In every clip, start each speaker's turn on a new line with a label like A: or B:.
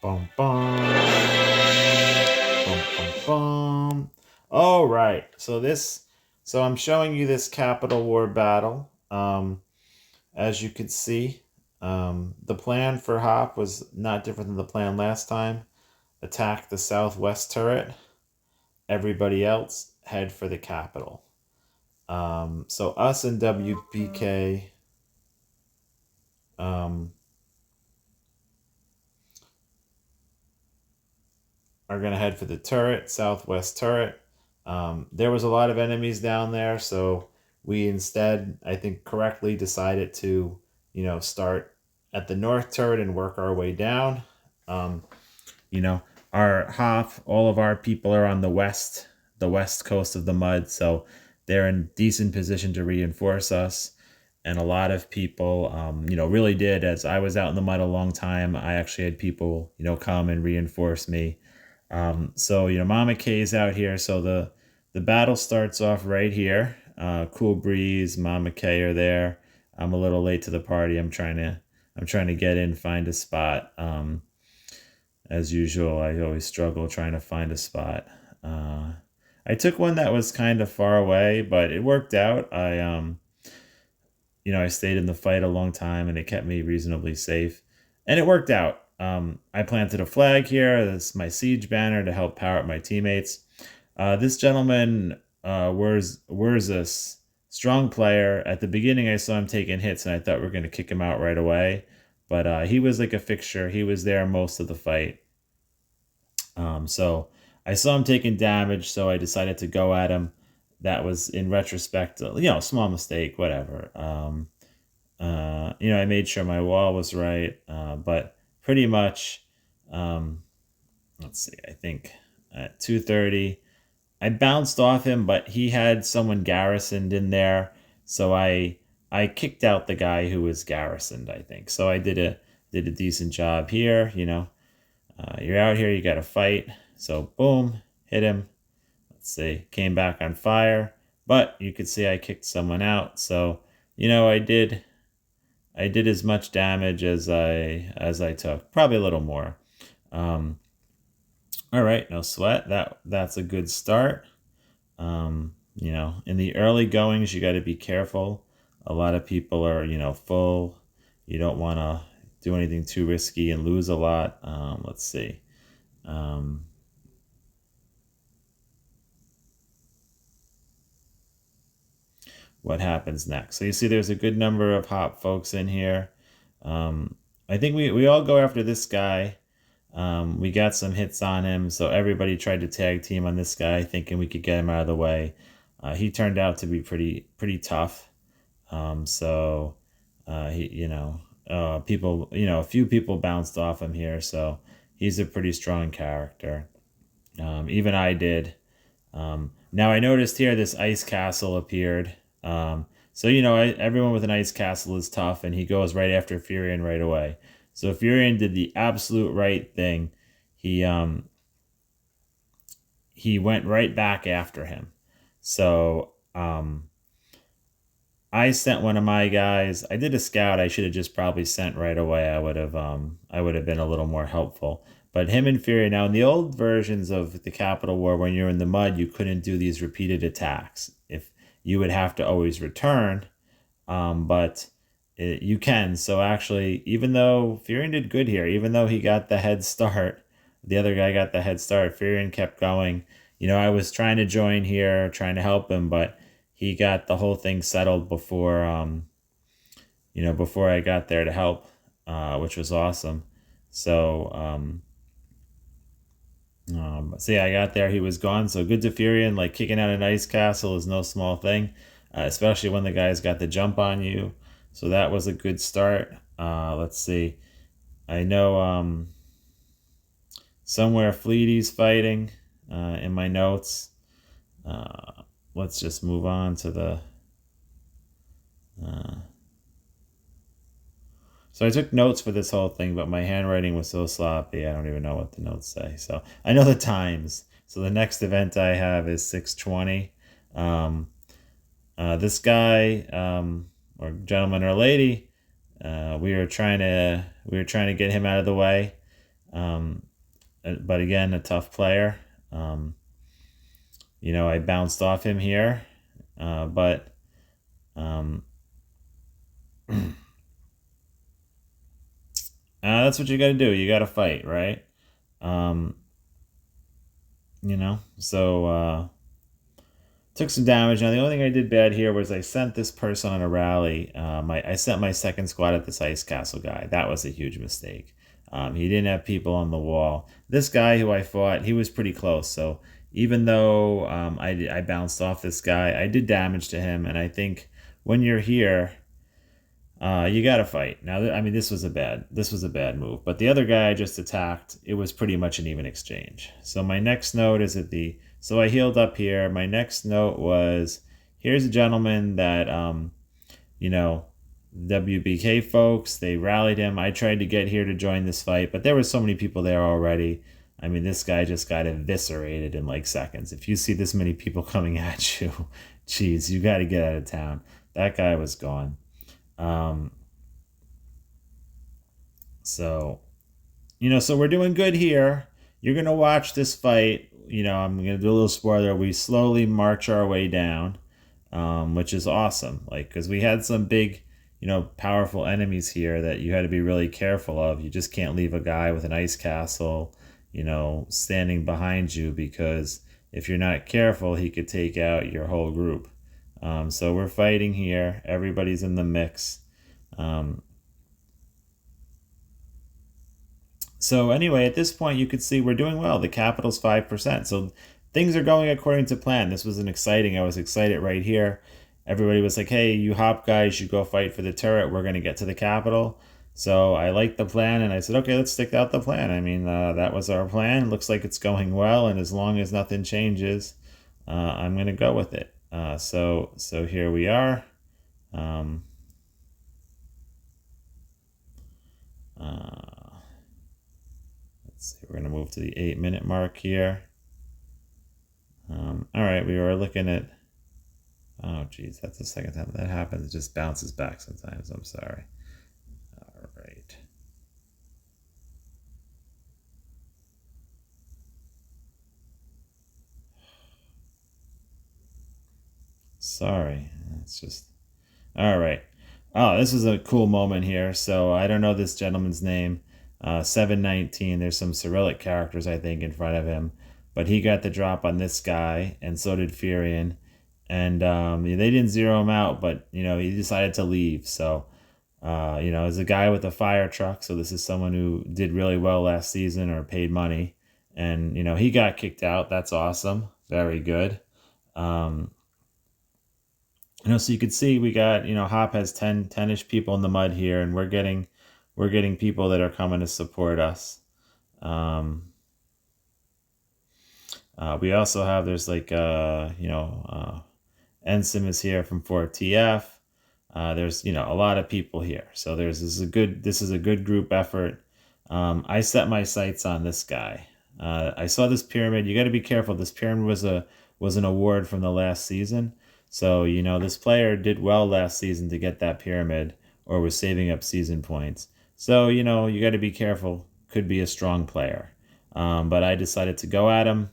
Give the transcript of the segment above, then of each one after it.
A: Bum bum. Bum bum bum. All right. So I'm showing you this Capital War battle. As you could see, the plan for Hop was not different than the plan last time. Attack the southwest turret. Everybody else head for the capital. So us and WPK um, are going to head for the turret, southwest turret. There was a lot of enemies down there, so we instead, I think, correctly decided to, start at the north turret and work our way down. Um, you know, our half, all of our people are on the west coast of the mud, so they're in decent position to reinforce us. And a lot of people, really did. As I was out in the mud a long time, I actually had people, come and reinforce me. So Mama K is out here. So the battle starts off right here. Cool Breeze, Mama K are there. I'm a little late to the party. I'm trying to get in, find a spot. As usual, I always struggle trying to find a spot. Uh, I took one that was kind of far away, but it worked out. I stayed in the fight a long time, and it kept me reasonably safe, and it worked out. I planted a flag here. That's my siege banner to help power up my teammates. This gentleman, where's this strong player? At the beginning, I saw him taking hits, and I thought we are going to kick him out right away. But he was like a fixture. He was there most of the fight. So I saw him taking damage, so I decided to go at him. That was in retrospect, small mistake, whatever. I made sure my wall was right, but pretty much, um, let's see, I think at 2:30, I bounced off him, but he had someone garrisoned in there, so I kicked out the guy who was garrisoned. I think so. I did a decent job here. You're out here, you got to fight. So boom, hit him. Let's see, came back on fire, but you could see I kicked someone out. So I did as much damage as I took, probably a little more. Um, all right, no sweat. That's a good start. In the early goings, you got to be careful. A lot of people are, full. You don't want to do anything too risky and lose a lot. Let's see. Um, what happens next? So you see, there's a good number of hop folks in here. Um, I think we all go after this guy. We got some hits on him, so everybody tried to tag team on this guy, thinking we could get him out of the way. He turned out to be pretty tough. So he, people, a few people bounced off him here, so he's a pretty strong character. Even I did. Now I noticed here this ice castle appeared. So everyone with an ice castle is tough, and he goes right after Furion right away. So Furion did the absolute right thing. He went right back after him. So I sent one of my guys. I did a scout. I should have just probably sent right away. I would have been a little more helpful. But him and Fury, now in the old versions of the Capital War, when you're in the mud, you couldn't do these repeated attacks. If you would have to always return, but you can. So actually, even though Furion did good here, even though he got the head start, the other guy got the head start. Furion kept going. I was trying to join here, trying to help him, but he got the whole thing settled before I got there to help, which was awesome. So, so yeah, I got there. He was gone. So good to Furion. Like kicking out an ice castle is no small thing, especially when the guy's got the jump on you. So that was a good start. Let's see. I know somewhere Fleety's fighting in my notes. Let's just move on to the. Uh, so I took notes for this whole thing, but my handwriting was so sloppy, I don't even know what the notes say. So I know the times. So the next event I have is 6:20. Um, this guy, or gentleman or lady, we were trying to get him out of the way. Um, but again, a tough player. Um, I bounced off him here, but um, that's what you got to do. You got to fight, right? Um, so took some damage. Now the only thing I did bad here was I sent this person on a rally. I sent my second squad at this Ice Castle guy. That was a huge mistake. He didn't have people on the wall. This guy who I fought, he was pretty close. So even though I bounced off this guy, I did damage to him. And I think when you're here, you got to fight. Now, I mean, this was a bad move. But the other guy I just attacked, it was pretty much an even exchange. So my next note is so I healed up here. My next note was, here's a gentleman that, WBK folks, they rallied him. I tried to get here to join this fight, but there were so many people there already. I mean, this guy just got eviscerated in like seconds. If you see this many people coming at you, geez, you got to get out of town. That guy was gone. Um, so, so we're doing good here. You're going to watch this fight. I'm going to do a little spoiler. We slowly march our way down, which is awesome. Like, because we had some big, powerful enemies here that you had to be really careful of. You just can't leave a guy with an ice castle, standing behind you, because if you're not careful, he could take out your whole group. So we're fighting here. Everybody's in the mix. So anyway, at this point, you could see we're doing well. The capital's 5%. So things are going according to plan. This was I was excited right here. Everybody was like, hey, you hop guys, you go fight for the turret. We're going to get to the capital. So I liked the plan, and I said, okay, let's stick out the plan. I mean, that was our plan. Looks like it's going well, and as long as nothing changes, I'm going to go with it. So here we are. Let's see, we're going to move to the 8-minute mark here. All right, we were looking at. Oh, geez, that's the second time that happens. It just bounces back sometimes. I'm sorry. All right. Sorry. It's just. All right. Oh, this is a cool moment here. So I don't know this gentleman's name. 719. There's some Cyrillic characters, I think, in front of him. But he got the drop on this guy, and so did Furion. And they didn't zero him out, but he decided to leave. So as a guy with a fire truck, so this is someone who did really well last season or paid money, and he got kicked out. That's awesome, very good. Um, so you could see we got Hop has 10-ish people in the mud here, and we're getting people that are coming to support us. We also have there's like Ensign is here from 4TF. There's a lot of people here, so this is a good group effort. I set my sights on this guy. I saw this pyramid. You got to be careful. This pyramid was an award from the last season, so this player did well last season to get that pyramid, or was saving up season points. So you got to be careful. Could be a strong player, but I decided to go at him,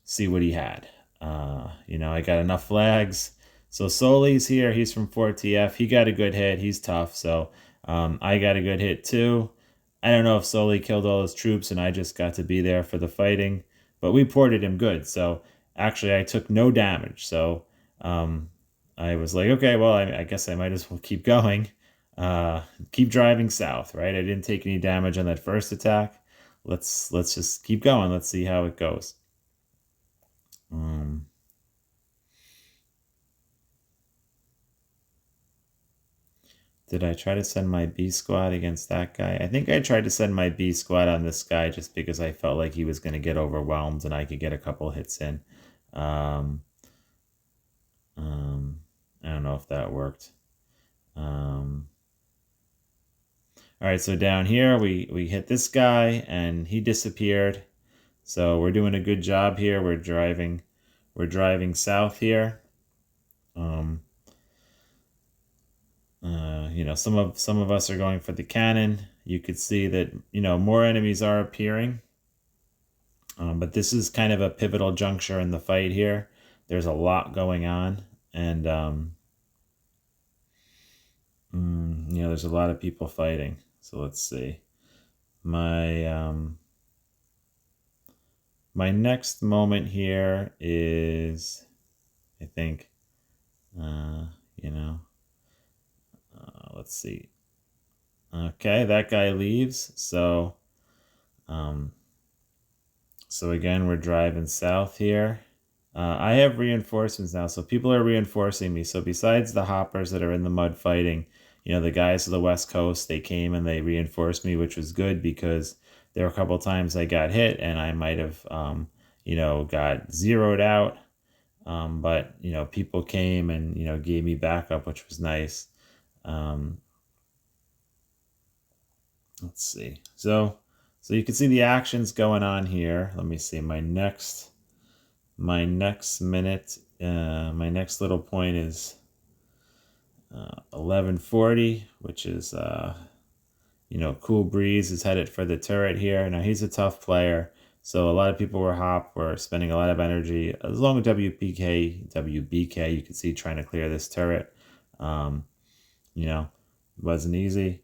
A: see what he had. I got enough flags. So Soli's here. He's from 4TF. He got a good hit. He's tough. So I got a good hit too. I don't know if Soli killed all his troops and I just got to be there for the fighting, but we ported him good. So actually, I took no damage. So I was like, okay, well, I guess I might as well keep going. Keep driving south, right? I didn't take any damage on that first attack. Let's just keep going. Let's see how it goes. Did I try to send my B squad against that guy? I think I tried to send my B squad on this guy just because I felt like he was going to get overwhelmed and I could get a couple hits in. Um, I don't know if that worked. All right, so down here we hit this guy and he disappeared. So we're doing a good job here. We're driving south here. Some of us are going for the cannon. you could see that, more enemies are appearing. But this is kind of a pivotal juncture in the fight here. There's a lot going on, and there's a lot of people fighting. So let's see. My next moment here is, I think, let's see. Okay, that guy leaves. So again, we're driving south here. I have reinforcements now, so people are reinforcing me. So besides the hoppers that are in the mud fighting, the guys of the West Coast, they came and they reinforced me, which was good because there were a couple times I got hit and I might have, got zeroed out. But, people came and, gave me backup, which was nice. Let's see. So you can see the actions going on here. Let me see. My next minute, my next little point is 11:40, which is Cool Breeze is headed for the turret here. Now he's a tough player, so a lot of people were spending a lot of energy. As long as WBK, you can see trying to clear this turret. It wasn't easy.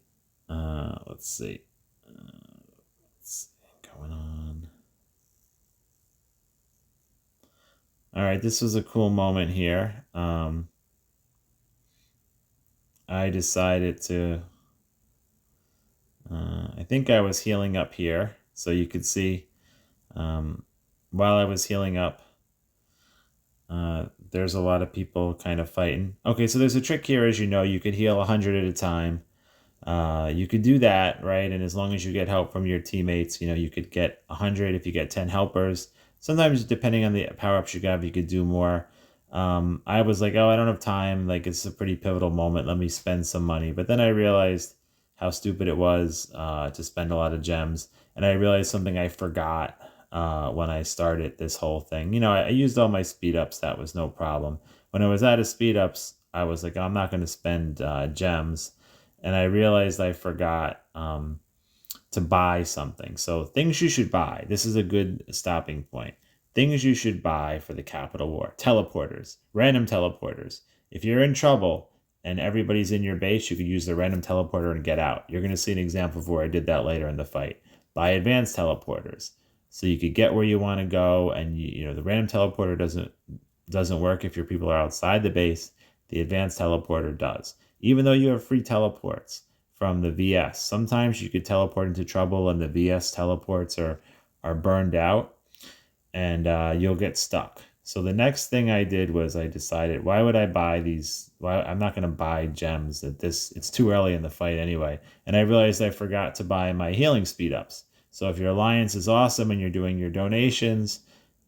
A: Let's see. What's going on? All right, this was a cool moment here. I decided to. I think I was healing up here, so you could see while I was healing up, there's a lot of people kind of fighting. Okay, so there's a trick here, as you could heal 100 at a time. You could do that, right? And as long as you get help from your teammates, you could get 100 if you get 10 helpers. Sometimes, depending on the power-ups you have, you could do more. I was like, oh, I don't have time. Like, it's a pretty pivotal moment. Let me spend some money. But then I realized how stupid it was to spend a lot of gems. And I realized something I forgot when I started this whole thing. I used all my speed ups. That was no problem. When I was out of speed ups, I was like, I'm not going to spend gems. And I realized I forgot to buy something. So things you should buy. This is a good stopping point. Things you should buy for the Capital War. Teleporters. Random teleporters. If you're in trouble and everybody's in your base, you could use the random teleporter and get out. You're going to see an example of where I did that later in the fight. Buy advanced teleporters. So you could get where you want to go, and the random teleporter doesn't work if your people are outside the base. The advanced teleporter does. Even though you have free teleports from the VS, sometimes you could teleport into trouble and the VS teleports are burned out, and you'll get stuck. So the next thing I did was I decided, why would I buy these? I'm not going to buy gems. It's too early in the fight anyway. And I realized I forgot to buy my healing speed ups. So if your alliance is awesome and you're doing your donations,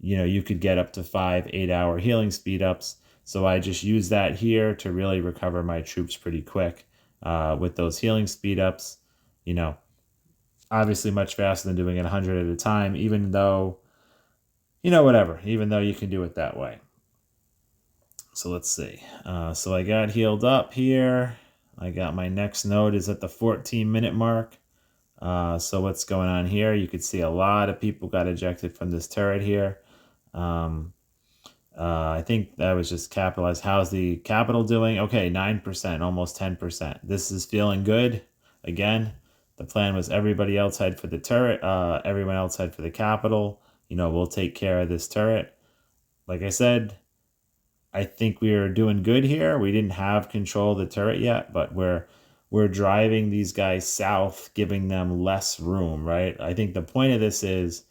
A: you could get up to 5-8 hour healing speed ups. So I just use that here to really recover my troops pretty quick with those healing speed ups. Obviously much faster than doing it 100 at a time, even though you can do it that way. So let's see. So I got healed up here. I got my next node is at the 14-minute mark. So what's going on here? You could see a lot of people got ejected from this turret here. I think that was just capitalized. How's the capital doing? Okay, 9%, almost 10%. This is feeling good. Again, the plan was everybody else head for the turret. Everyone else head for the capital. We'll take care of this turret. Like I said, I think we are doing good here. We didn't have control of the turret yet, but we're driving these guys south, giving them less room, right? I think the point of this is,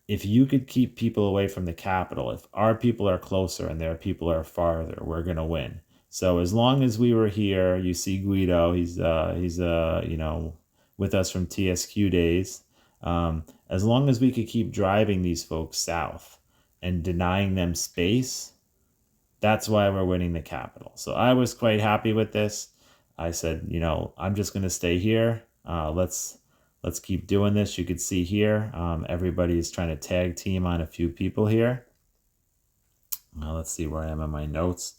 A: if you could keep people away from the capital, if our people are closer and their people are farther, we're going to win. So as long as we were here, you see Guido, he's with us from TSQ days. As long as we could keep driving these folks south and denying them space, that's why we're winning the capital. So I was quite happy with this. I said, I'm just going to stay here. Let's keep doing this. You could see here, everybody is trying to tag team on a few people here. Let's see where I am in my notes.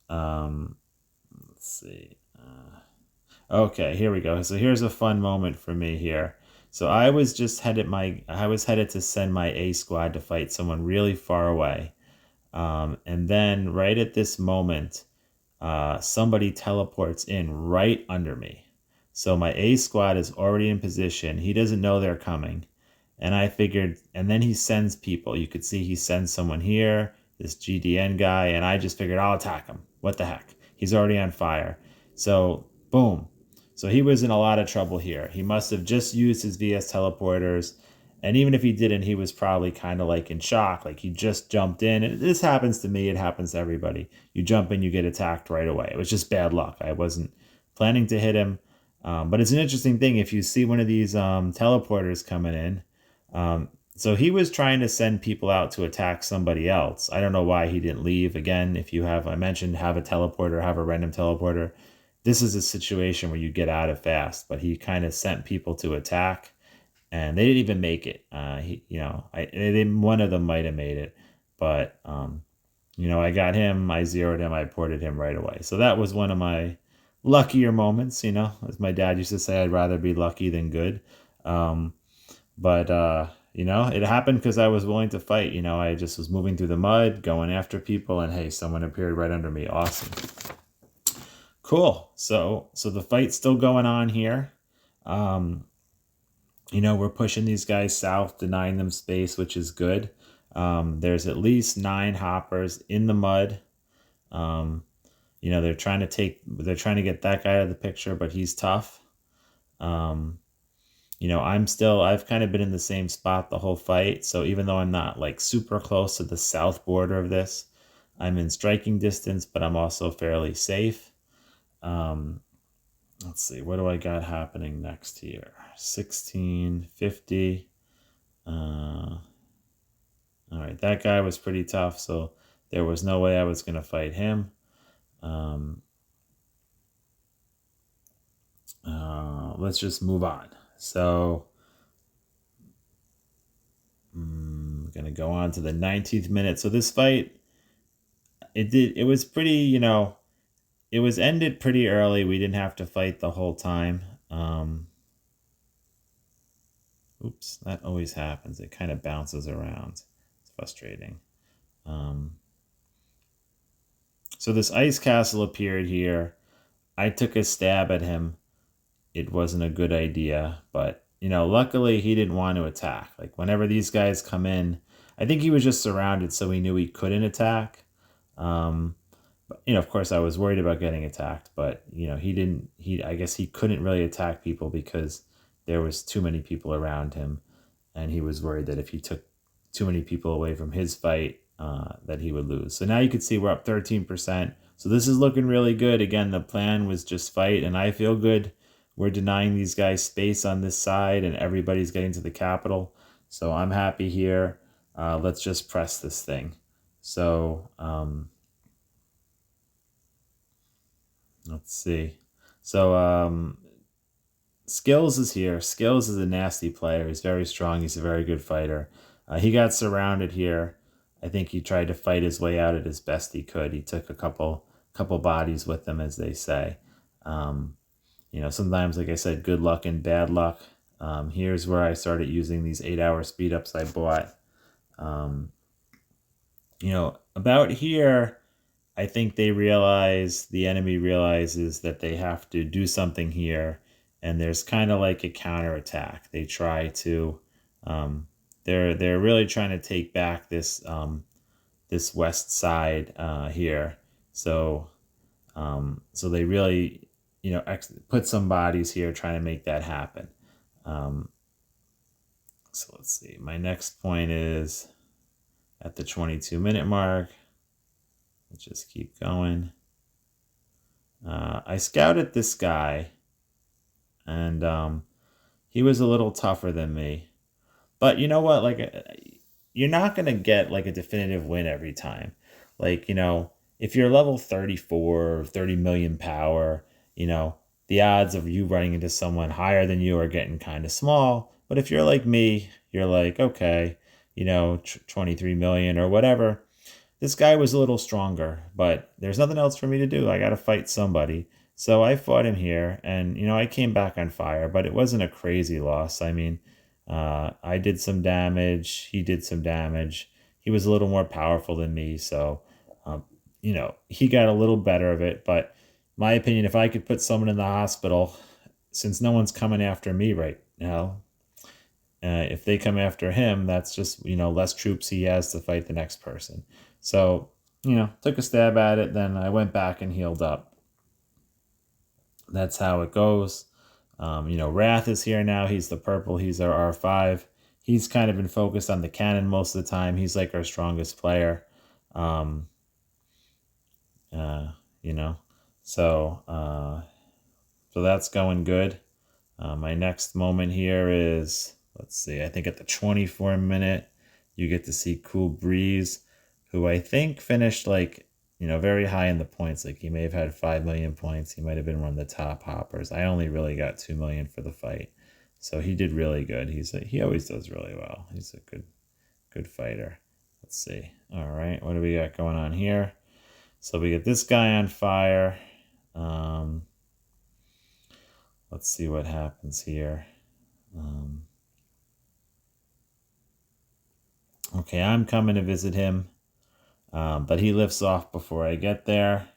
A: Let's see. Okay, here we go. So here's a fun moment for me here. So I was headed to send my A squad to fight someone really far away. And then right at this moment, somebody teleports in right under me. So my A squad is already in position. He doesn't know they're coming. And I figured, and then he sends people. You could see he sends someone here, this GDN guy, and I just figured I'll attack him. What the heck? He's already on fire. So, boom. So he was in a lot of trouble here. He must have just used his VS teleporters. And even if he didn't, he was probably kind of like in shock. Like he just jumped in. And this happens to me. It happens to everybody. You jump in, you get attacked right away. It was just bad luck. I wasn't planning to hit him. But it's an interesting thing. If you see one of these teleporters coming in, so he was trying to send people out to attack somebody else. I don't know why he didn't leave. Again, if you have, I mentioned, have a teleporter, have a random teleporter. This is a situation where you get out of fast, but he kind of sent people to attack and they didn't even make it. One of them might have made it, but I got him, I zeroed him, I ported him right away. So that was one of my luckier moments, as my dad used to say, I'd rather be lucky than good. But it happened because I was willing to fight. I just was moving through the mud, going after people, and hey, someone appeared right under me. Awesome. Cool. So the fight's still going on here. We're pushing these guys south, denying them space, which is good. There's at least 9 hoppers in the mud. They're trying to get that guy out of the picture, but he's tough. I've kind of been in the same spot the whole fight. So even though I'm not like super close to the south border of this, I'm in striking distance, but I'm also fairly safe. Let's see, what do I got happening next here? 1650. All right, that guy was pretty tough, so there was no way I was going to fight him. Let's just move on. So I'm going to go on to the 19th minute. So this fight, it was pretty, it was ended pretty early. We didn't have to fight the whole time. Oops, that always happens. It kind of bounces around. It's frustrating. So this ice castle appeared here. I took a stab at him. It wasn't a good idea, but luckily he didn't want to attack. Like whenever these guys come in, I think he was just surrounded, so he knew he couldn't attack. But, of course I was worried about getting attacked, but I guess he couldn't really attack people because there was too many people around him, and he was worried that if he took too many people away from his fight, that he would lose. So now you can see we're up 13%. So this is looking really good. Again, the plan was just fight, and I feel good. We're denying these guys space on this side, and everybody's getting to the capital. So I'm happy here. Let's just press this thing. So let's see. So Skills is here. Skills is a nasty player. He's very strong. He's a very good fighter. He got surrounded here. I think he tried to fight his way out as best he could. He took a couple bodies with him, as they say. Sometimes, like I said, good luck and bad luck. Here's where I started using these 8-hour speed ups I bought. About here, I think the enemy realizes that they have to do something here, and there's kind of like a counterattack. They try to, they're really trying to take back this this west side here. So they really, put some bodies here trying to make that happen. So let's see. My next point is at the 22-minute mark. Let's just keep going. I scouted this guy, and he was a little tougher than me. But you know what? Like, you're not going to get like a definitive win every time. Like, if you're level 34 or 30 million power, the odds of you running into someone higher than you are getting kind of small. But if you're like me, you're like, okay, 23 million or whatever. This guy was a little stronger, but there's nothing else for me to do. I got to fight somebody. So I fought him here, and I came back on fire, but it wasn't a crazy loss. I mean, I did some damage. He did some damage. He was a little more powerful than me, so um, he got a little better of it. But my opinion, if I could put someone in the hospital, since no one's coming after me right now, if they come after him, that's just less troops he has to fight the next person. So took a stab at it. Then I went back and healed up. That's how it goes. Wrath is here now. He's the purple. He's our R5. He's kind of been focused on the cannon most of the time. He's like our strongest player. Um, uh, you know, so so that's going good. My next moment here is, let's see, I think at the 24 minute, you get to see Cool Breeze, who I think finished like very high in the points. Like he may have had 5 million points. He might have been one of the top hoppers. I only really got 2 million for the fight. So he did really good. He always does really well. He's a good fighter. Let's see. All right, what do we got going on here? So we get this guy on fire. Let's see what happens here. Okay, I'm coming to visit him, but he lifts off before I get there.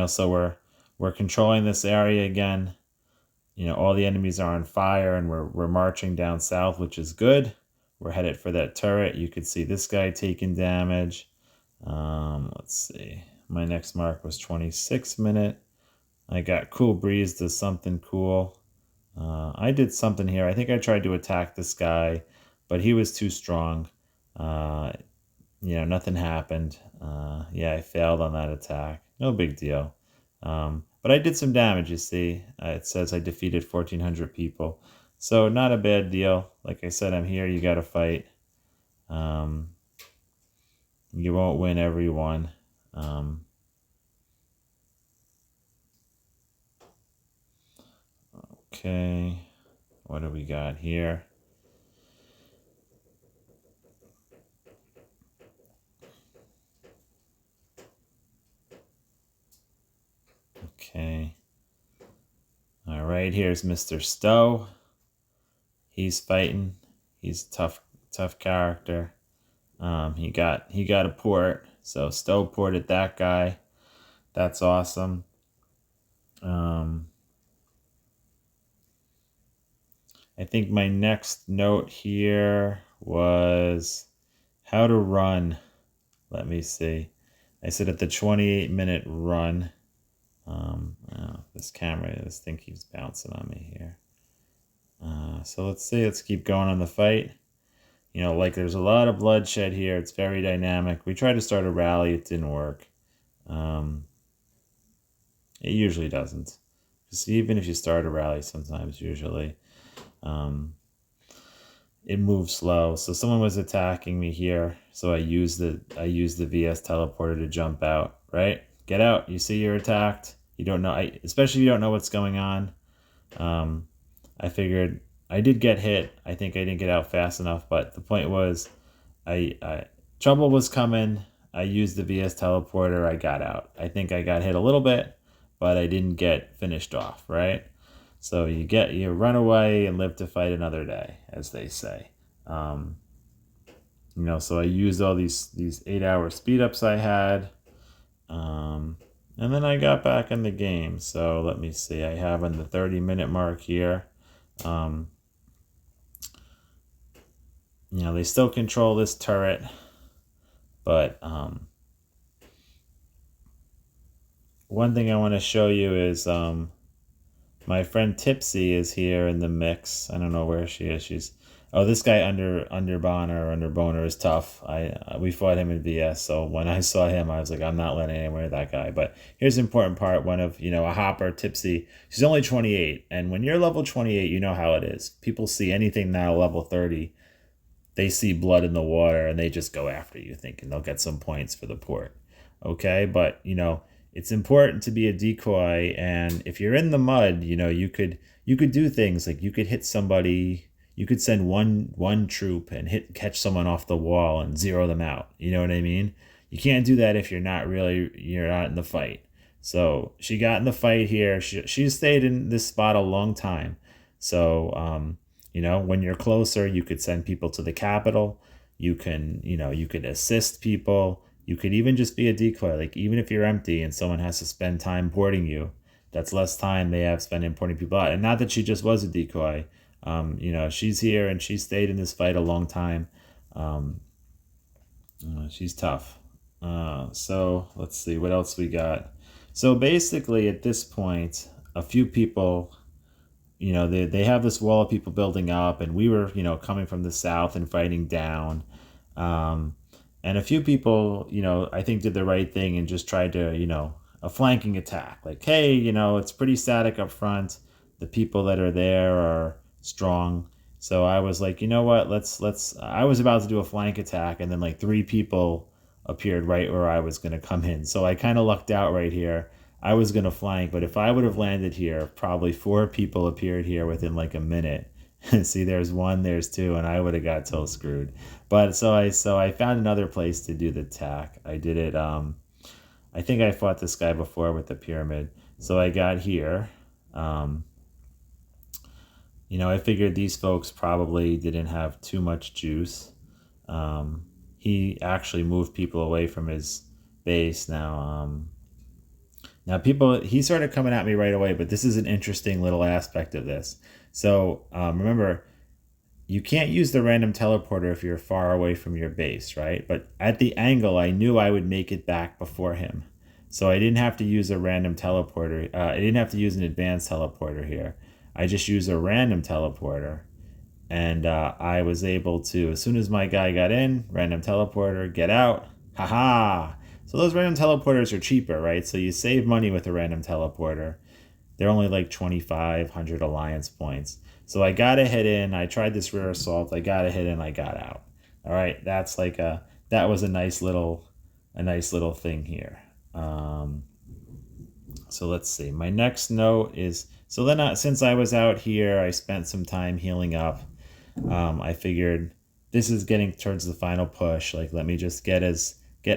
A: So we're controlling this area again. All the enemies are on fire, and we're marching down south, which is good. We're headed for that turret. You could see this guy taking damage. Let's see. My next mark was 26 minute. I got Cool Breeze does something cool. I did something here. I think I tried to attack this guy, but he was too strong. Nothing happened. Yeah, I failed on that attack. No big deal. But I did some damage, you see. It says I defeated 1,400 people. So not a bad deal. Like I said, I'm here. You got to fight. You won't win every one. Okay. What do we got here? Okay. All right, here's Mr. Stowe. He's fighting. He's a tough character. He got a port, so Stowe ported that guy. That's awesome. I think my next note here was how to run. Let me see. I said at the 28-minute run. This thing keeps bouncing on me here. So let's see. Let's keep going on the fight. There's a lot of bloodshed here. It's very dynamic. We tried to start a rally. It didn't work. It usually doesn't. Because even if you start a rally, sometimes, usually, it moves slow. So someone was attacking me here. So I used the VS teleporter to jump out. Right? Get out. You see you're attacked. You don't know. Especially if you don't know what's going on. I figured I did get hit. I think I didn't get out fast enough. But the point was, trouble was coming. I used the VS teleporter. I got out. I think I got hit a little bit, but I didn't get finished off. Right? So you run away and live to fight another day, as they say. So I used all these 8-hour speed ups I had. And then I got back in the game. So let me see. I have on the 30-minute mark here. They still control this turret, but one thing I want to show you is my friend Tipsy is here in the mix. I don't know where she is. This guy under Boner is tough. We fought him in VS, so when I saw him, I was like, I'm not letting anyone near that guy. But here's the important part: one of a hopper, Tipsy. She's only 28, and when you're level 28, you know how it is. People see anything now level 30, they see blood in the water, and they just go after you, thinking they'll get some points for the port. Okay, but it's important to be a decoy, and if you're in the mud, you could do things like you could hit somebody. You could send one troop and catch someone off the wall and zero them out. You know what I mean? you can't do that if you're not in the fight. So she got in the fight here. She stayed in this spot a long time. So when you're closer, you could send people to the capital. You could assist people. You could even just be a decoy. Like, even if you're empty and someone has to spend time boarding you, that's less time they have spent importing people out. And not that she just was a decoy. She's here and she stayed in this fight a long time. She's tough. So let's see what else we got. So basically, at this point, a few people, they have this wall of people building up, and we were, coming from the south and fighting down. And a few people, I think did the right thing and just tried to, a flanking attack. Like, hey, it's pretty static up front. The people that are there are strong. So I was like, you know what, let's I was about to do a flank attack, and then like three people appeared right where I was going to come in. So I kind of lucked out right here. I was going to flank, but if I would have landed here, probably four people appeared here within like a minute. See, there's one, there's two, and I would have got so screwed. But so I found another place to do the attack. I did it. I think I fought this guy before with the pyramid. So I got here. I figured these folks probably didn't have too much juice. He actually moved people away from his base. Now he started coming at me right away, but this is an interesting little aspect of this. So remember, you can't use the random teleporter if you're far away from your base, right? But at the angle, I knew I would make it back before him. So I didn't have to use a random teleporter. I didn't have to use an advanced teleporter here. I just used a random teleporter. And I was able to, as soon as my guy got in, random teleporter, get out. Haha! So those random teleporters are cheaper, right? So you save money with a random teleporter. They're only like 2,500 alliance points. So I got a hit in. I tried this rear assault. I got a hit in. I got out. All right, that was a nice little thing here. So let's see. My next note is, so then since I was out here, I spent some time healing up. I figured this is getting towards the final push. Like, let me just get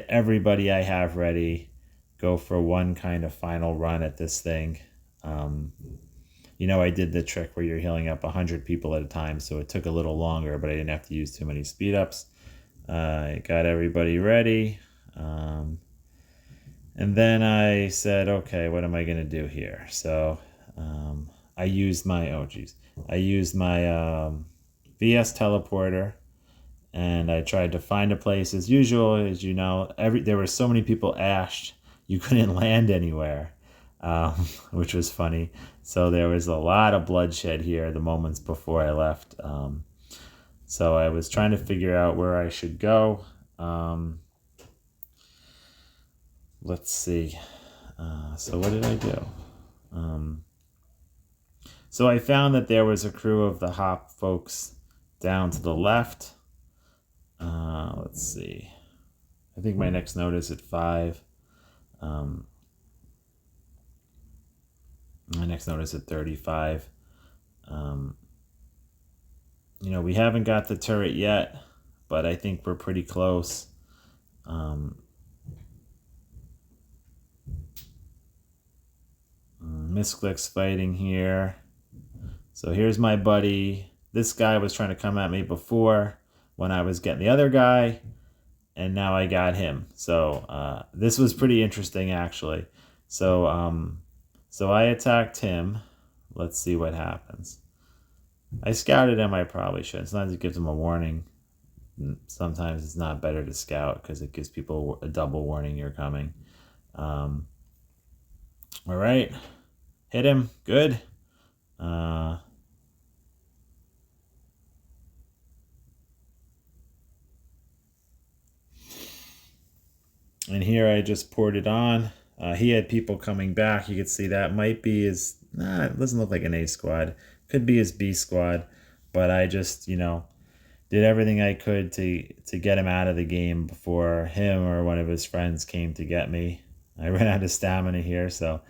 A: everybody I have ready, go for one kind of final run at this thing. I did the trick where you're healing up 100 people at a time, so it took a little longer, but I didn't have to use too many speed ups. I got everybody ready. And then I said, okay, what am I going to do here? So I used my VS teleporter, and I tried to find a place as usual. As you know, there were so many people ashed, you couldn't land anywhere, which was funny. So there was a lot of bloodshed here the moments before I left. So I was trying to figure out where I should go. Let's see. So what did I do? So I found that there was a crew of the Hop folks down to the left. Let's see. I think my next note is at 5. My next note is at 35. We haven't got the turret yet, but I think we're pretty close. Misclick's fighting here. So here's my buddy. This guy was trying to come at me before when I was getting the other guy, and now I got him. So this was pretty interesting, actually. So I attacked him. Let's see what happens. I scouted him. I probably should. Sometimes it gives him a warning. Sometimes it's not better to scout because it gives people a double warning you're coming. All right. Hit him. Good. And here I just poured it on. He had people coming back. You could see that might be his... it doesn't look like an A squad. Could be his B squad. But I just, did everything I could to get him out of the game before him or one of his friends came to get me. I ran out of stamina here, so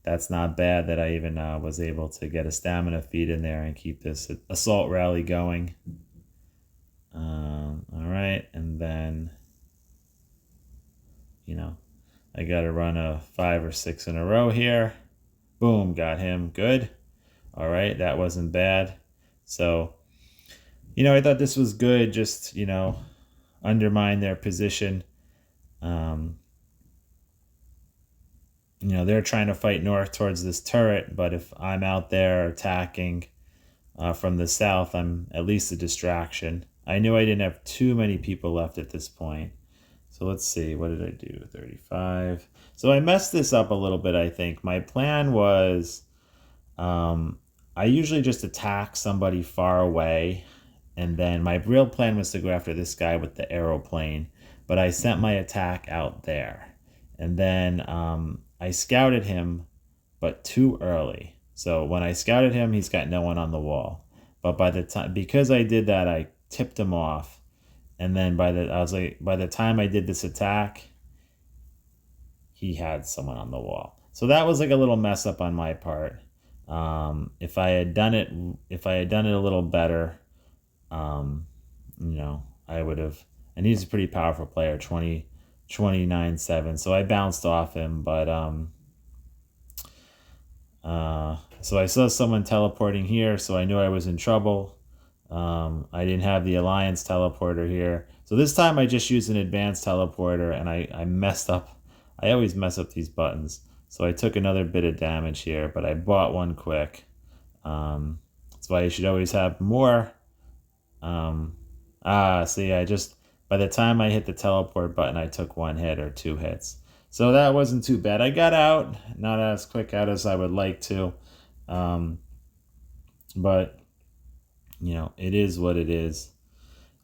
A: that's not bad that I even was able to get a stamina feed in there and keep this assault rally going. All right, and then you know, I got to run a 5 or 6 in a row here. Boom, got him. Good. All right, that wasn't bad. So, I thought this was good. Just, undermine their position. Um, they're trying to fight north towards this turret, but if I'm out there attacking from the south, I'm at least a distraction. I knew I didn't have too many people left at this point. So let's see, what did I do? 35. So I messed this up a little bit, I think. My plan was I usually just attack somebody far away. And then my real plan was to go after this guy with the aeroplane. But I sent my attack out there. And then I scouted him, but too early. So when I scouted him, he's got no one on the wall. But by the time, because I did that, I tipped him off. And then by the time I did this attack, he had someone on the wall. So that was like a little mess up on my part. If I had done it a little better, I would have. And he's a pretty powerful player, 29-7. So I bounced off him, but so I saw someone teleporting here, so I knew I was in trouble. I didn't have the Alliance teleporter here. So this time I just used an advanced teleporter, and I messed up. I always mess up these buttons. So I took another bit of damage here, but I bought one quick. That's why you should always have more. See, by the time I hit the teleport button, I took 1 hit or 2 hits. So that wasn't too bad. I got out, not as quick out as I would like to. But it is what it is.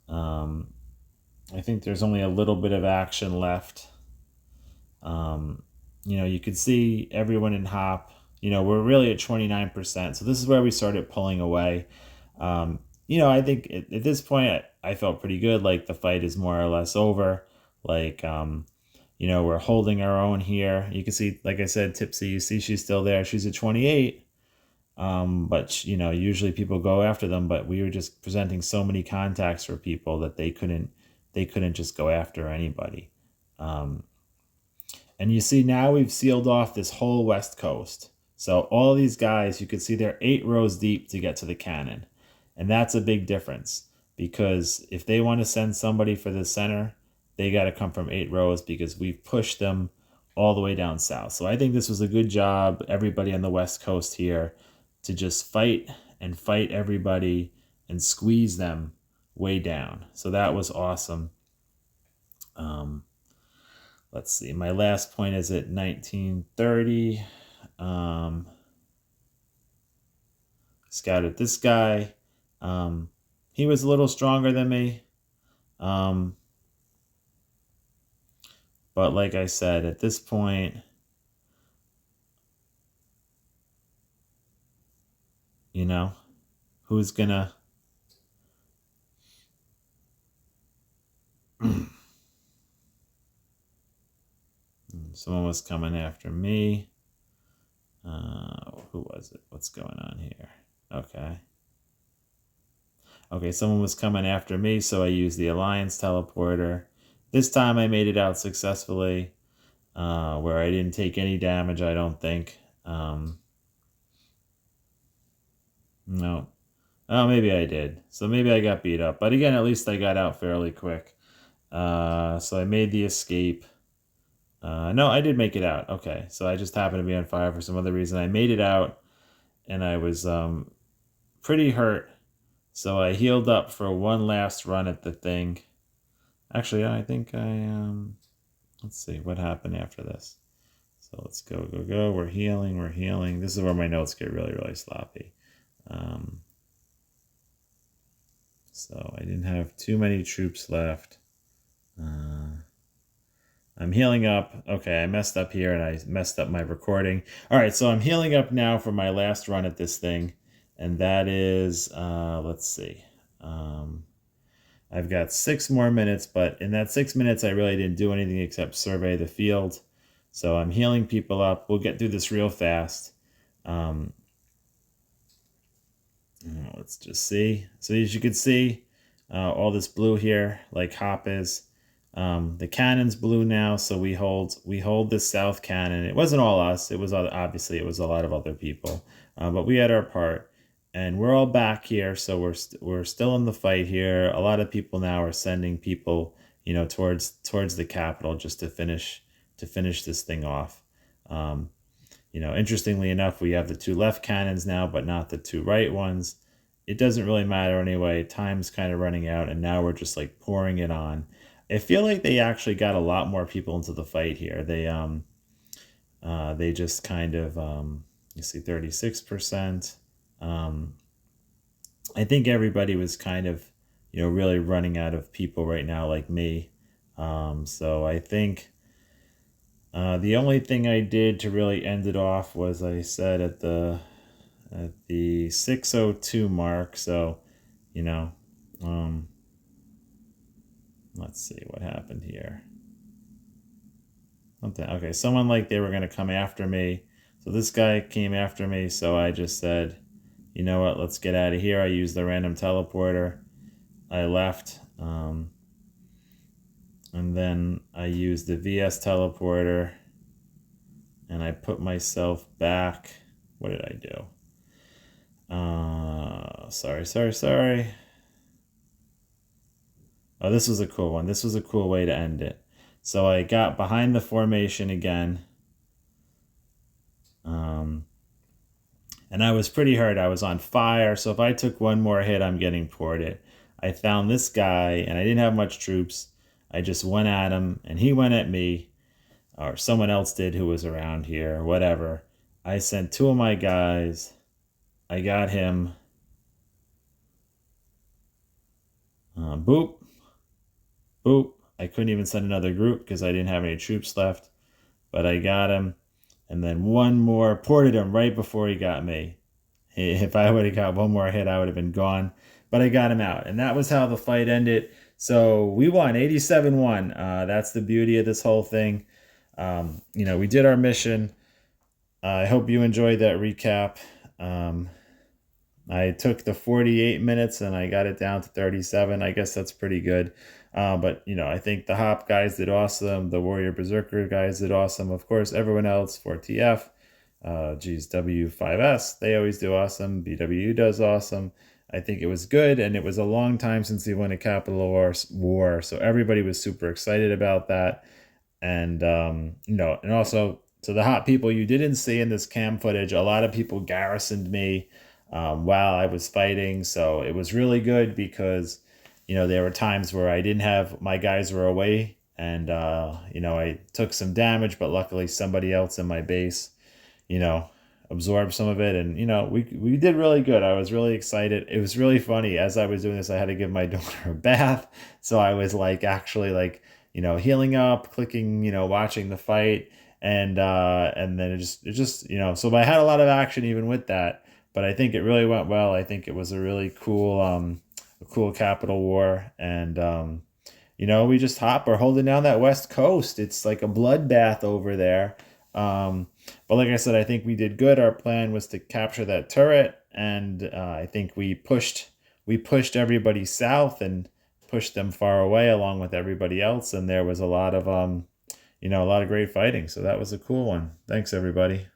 A: I think there's only a little bit of action left. You could see everyone in Hop. We're really at 29%. So this is where we started pulling away. I think at this point, I felt pretty good. Like the fight is more or less over. Like, we're holding our own here. You can see, like I said, Tipsy, you see she's still there. She's at 28. But usually people go after them, but we were just presenting so many contacts for people that they couldn't just go after anybody. And you see now we've sealed off this whole west coast. So all these guys, you can see they're 8 rows deep to get to the cannon. And that's a big difference, because if they want to send somebody for the center, they got to come from 8 rows, because we've pushed them all the way down south. So I think this was a good job, everybody on the west coast here, to just fight everybody and squeeze them way down. So that was awesome. Let's see. My last point is at 1930. Scouted this guy. He was a little stronger than me. But like I said, at this point, who's gonna... Someone was coming after me. Who was it? What's going on here? Okay, someone was coming after me, so I used the Alliance teleporter. This time I made it out successfully, where I didn't take any damage, I don't think. No. Oh, maybe I did. So maybe I got beat up. But again, at least I got out fairly quick. So I made the escape. No, I did make it out. Okay, so I just happened to be on fire for some other reason. I made it out, and I was pretty hurt. So I healed up for one last run at the thing. Actually, I think let's see what happened after this. So let's go. We're healing. This is where my notes get really, really sloppy. So I didn't have too many troops left. I'm healing up. Okay, I messed up here and I messed up my recording. All right, so I'm healing up now for my last run at this thing. And that is, let's see. I've got 6 more minutes, but in that 6 minutes, I really didn't do anything except survey the field. So I'm healing people up. We'll get through this real fast. Let's just see. So as you can see, all this blue here, like Hop is, The cannon's blue now, so we hold this south cannon. It wasn't all us. It was obviously it was a lot of other people, but we had our part, and we're all back here. So we're still in the fight here. A lot of people now are sending people, towards the capital just to finish this thing off. Um, Interestingly enough, we have the two left cannons now, but not the two right ones. It doesn't really matter anyway. Time's kind of running out, and now we're just like pouring it on. I feel like they actually got a lot more people into the fight here. They just kind of you see 36%. Um, I think everybody was kind of really running out of people right now, like me. So I think the only thing I did to really end it off was I said at the 6:02 mark. So, you know, um, let's see what happened here. Something okay. Someone like they were gonna come after me. So this guy came after me. So I just said, you know what? Let's get out of here. I used the random teleporter. I left. And then I used the VS teleporter, and I put myself back. What did I do? Sorry. Oh, this was a cool one. This was a cool way to end it. So I got behind the formation again. Um, and I was pretty hurt. I was on fire. So if I took one more hit, I'm getting ported. I found this guy, and I didn't have much troops. I just went at him, and he went at me, or someone else did who was around here, whatever. I sent two of my guys. I got him. Boop. Boop. I couldn't even send another group because I didn't have any troops left. But I got him. And then one more, ported him right before he got me. If I would have got one more hit, I would have been gone. But I got him out. And that was how the fight ended. So we won 87-1. That's the beauty of this whole thing. We did our mission. I hope you enjoyed that recap. I took the 48 minutes and I got it down to 37. I guess that's pretty good. But I think the Hop guys did awesome. The Warrior Berserker guys did awesome. Of course, everyone else for TF, W5S, they always do awesome. BWU does awesome. I think it was good, and it was a long time since we won a Capital War, so everybody was super excited about that. And and also to the Hop people, you didn't see in this cam footage, a lot of people garrisoned me while I was fighting, so it was really good because there were times where I didn't have my guys were away, and I took some damage, but luckily somebody else in my base absorbed some of it, and we did really good. I was really excited. It was really funny. As I was doing this, I had to give my daughter a bath, so I was actually healing up, clicking, watching the fight, and then it just so I had a lot of action even with that, but I think it really went well. I think it was a really cool Capital War, and we just we're holding down that West Coast. It's like a bloodbath over there. But like I said, I think we did good. Our plan was to capture that turret, and I think we pushed everybody south and pushed them far away along with everybody else. And there was a lot of great fighting. So that was a cool one. Thanks, everybody.